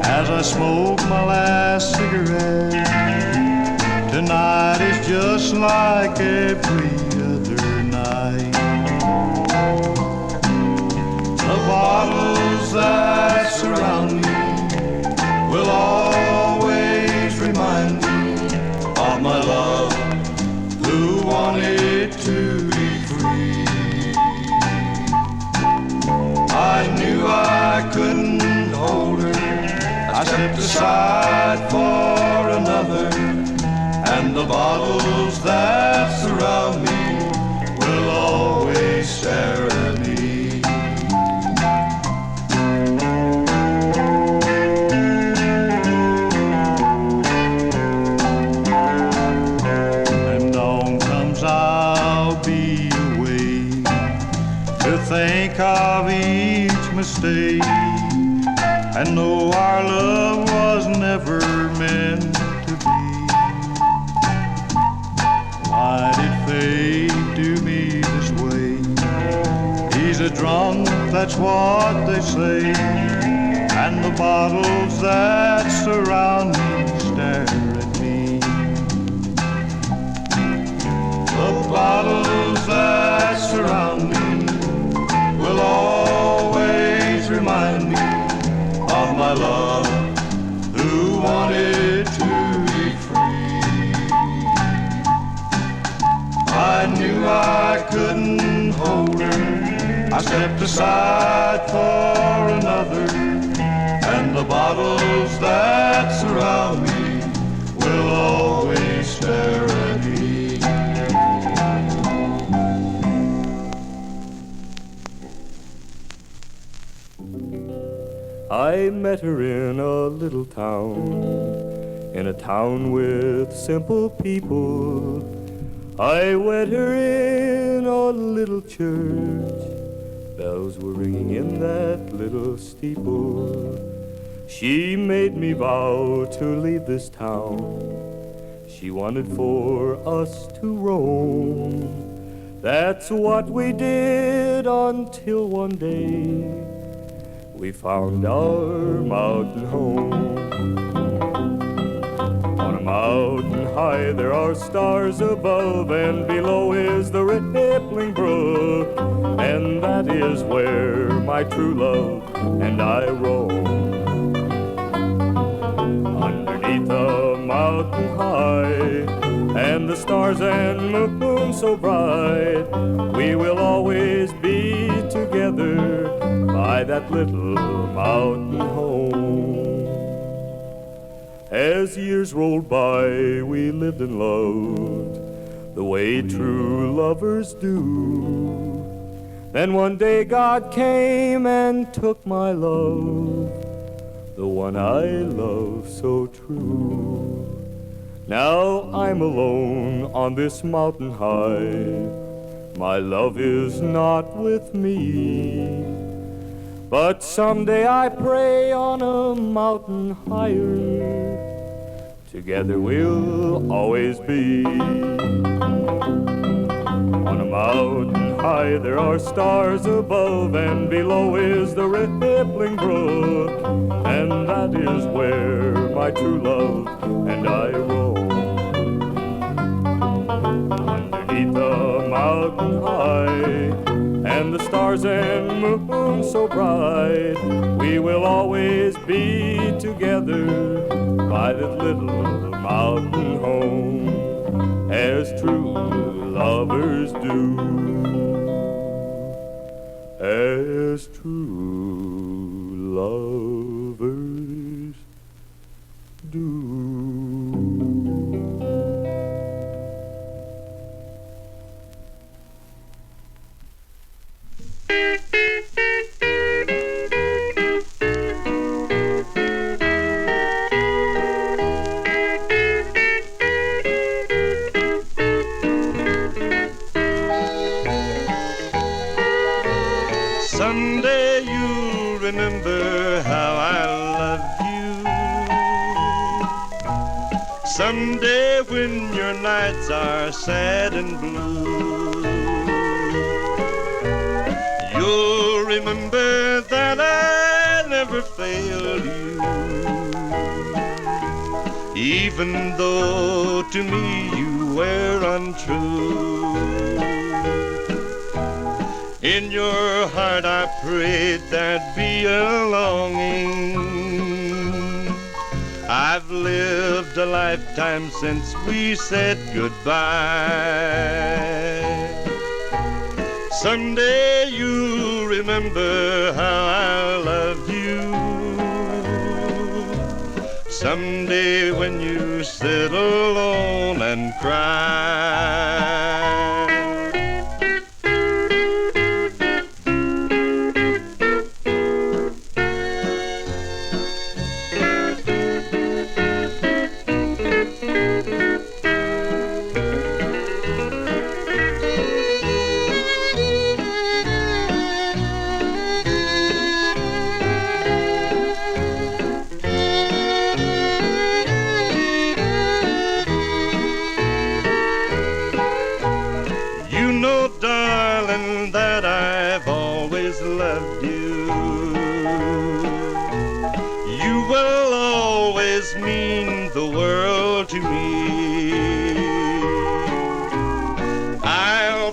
as I smoke my last cigarette. Tonight is just like every other night. The bottles that surround me will always remind me of my love, who wanted to be free. I knew I couldn't hold her. I stepped aside for another, and the bottles that surround me will always stare at me. And dawn comes, I'll be away to think of each mistake, and know our love was never meant to be. Why did fate do me this way? He's a drunk, that's what they say, and the bottles that surround me stare at me. The bottles that surround me will always remind me of my love, who wanted to be free. I knew I couldn't hold her. I stepped aside for another, and the bottles that surround me will always stare at me. I met her in a little town, in a town with simple people. I wed her in a little church. Bells were ringing in that little steeple. She made me vow to leave this town. She wanted for us to roam. That's what we did until one day we found our mountain home. On a mountain high there are stars above, and below is the rippling brook, and that is where my true love and I roam. Underneath the mountain high, and the stars and moon so bright, we will always be together by that little mountain home. As years rolled by, we lived and loved the way true lovers do. Then one day God came and took my love, the one I love so true. Now I'm alone on this mountain high. My love is not with me, but someday I pray on a mountain higher, together we'll always be. On a mountain high there are stars above, and below is the rippling brook, and that is where my true love and I roam. Underneath the mountain high, and the stars and moon so bright, we will always be together by that little mountain home, as true lovers do, as true lovers do. Someday you'll remember how I loved you. Someday when your nights are sad and blue, you'll remember that I never failed you. even though to me you were untrue. In your heart I prayed there'd be a longing. I've lived a lifetime since we said goodbye. Someday you'll remember how I loved you. Someday when you sit alone and cry.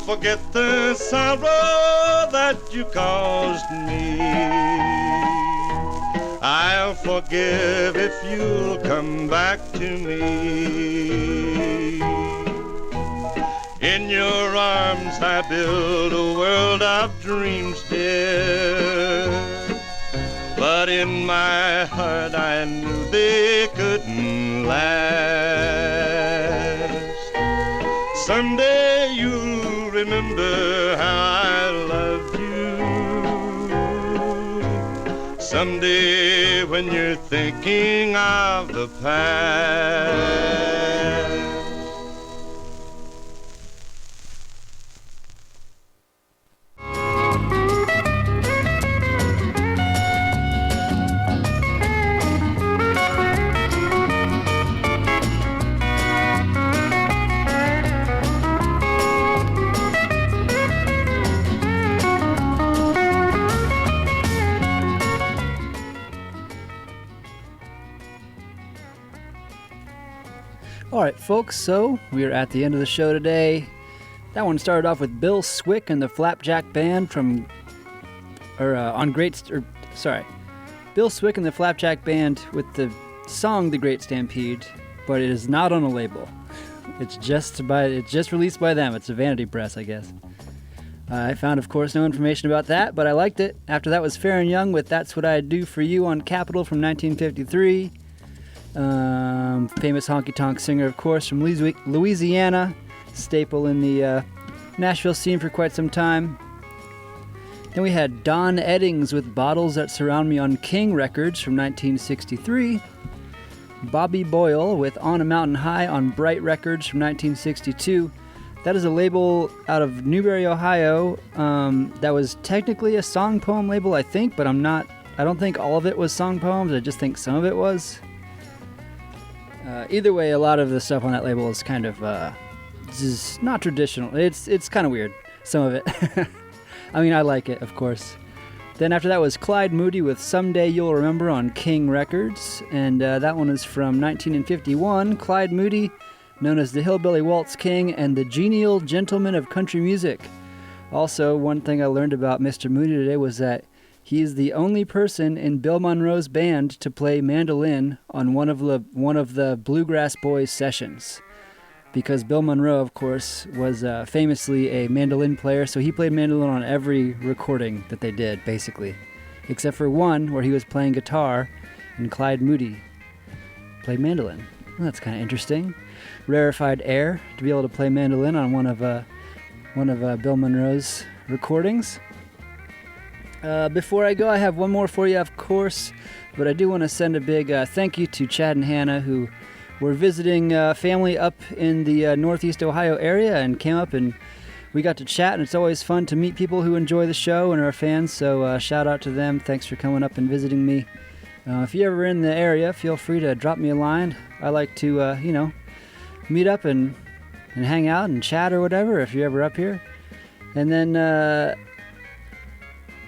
Forget the sorrow that you caused me. I'll forgive if you'll come back to me. In your arms I build a world of dreams, dear. But in my heart I knew they couldn't last. Someday you'll remember how I loved you. Someday when you're thinking of the past. All right, folks, so we are at the end of the show today. That one started off with Bill Swick and the Flapjack Band Bill Swick and the Flapjack Band with the song The Great Stampede, but it is not on a label. It's just released by them. It's a vanity press, I guess. I found, of course, no information about that, but I liked it. After that was Fair and Young with That's What I'd Do For You on Capitol from 1953. Famous honky-tonk singer, of course, from Louisiana, staple in the Nashville scene for quite some time. Then we had Don Eddings with Bottles That Surround Me on King Records from 1963. Bobby Boyle with On a Mountain High on Bright Records from 1962. That is a label out of Newberry, Ohio, that was technically a song poem label, I think, but I don't think all of it was song poems, I just think some of it was. Either way, a lot of the stuff on that label is kind of just not traditional. It's kind of weird, some of it. I mean, I like it, of course. Then after that was Clyde Moody with Someday You'll Remember on King Records, and that one is from 1951. Clyde Moody, known as the Hillbilly Waltz King and the Genial Gentleman of Country Music. Also, one thing I learned about Mr. Moody today was that he is the only person in Bill Monroe's band to play mandolin on one of the Bluegrass Boys sessions. Because Bill Monroe, of course, was famously a mandolin player, so he played mandolin on every recording that they did, basically. Except for one where he was playing guitar, and Clyde Moody played mandolin. Well, that's kind of interesting. Rarefied air to be able to play mandolin on one of Bill Monroe's recordings. Before I go, I have one more for you, of course, but I do want to send a big thank you to Chad and Hannah, who were visiting family up in the Northeast Ohio area and came up and we got to chat, and it's always fun to meet people who enjoy the show and are fans, so shout out to them. Thanks for coming up and visiting me. If you're ever in the area, feel free to drop me a line. I like to, meet up and hang out and chat or whatever if you're ever up here. And then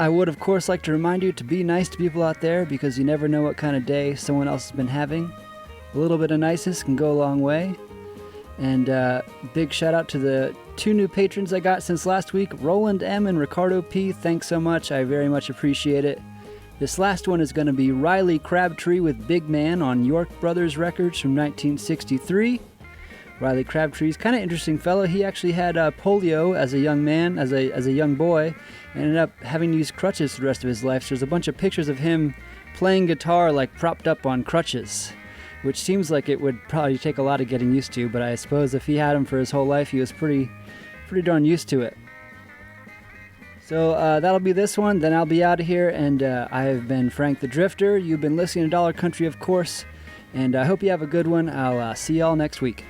I would, of course, like to remind you to be nice to people out there, because you never know what kind of day someone else has been having. A little bit of niceness can go a long way. And big shout out to the 2 new patrons I got since last week, Roland M. and Ricardo P. Thanks so much. I very much appreciate it. This last one is going to be Riley Crabtree with Big Man on York Brothers Records from 1963. Riley Crabtree's kind of interesting fellow. He actually had polio as a young man, as a young boy, and ended up having to use crutches for the rest of his life. So there's a bunch of pictures of him playing guitar like propped up on crutches, which seems like it would probably take a lot of getting used to, but I suppose if he had them for his whole life, he was pretty darn used to it. So that'll be this one, then I'll be out of here, and I have been Frank the Drifter. You've been listening to Dollar Country, of course, and I hope you have a good one. I'll see y'all next week.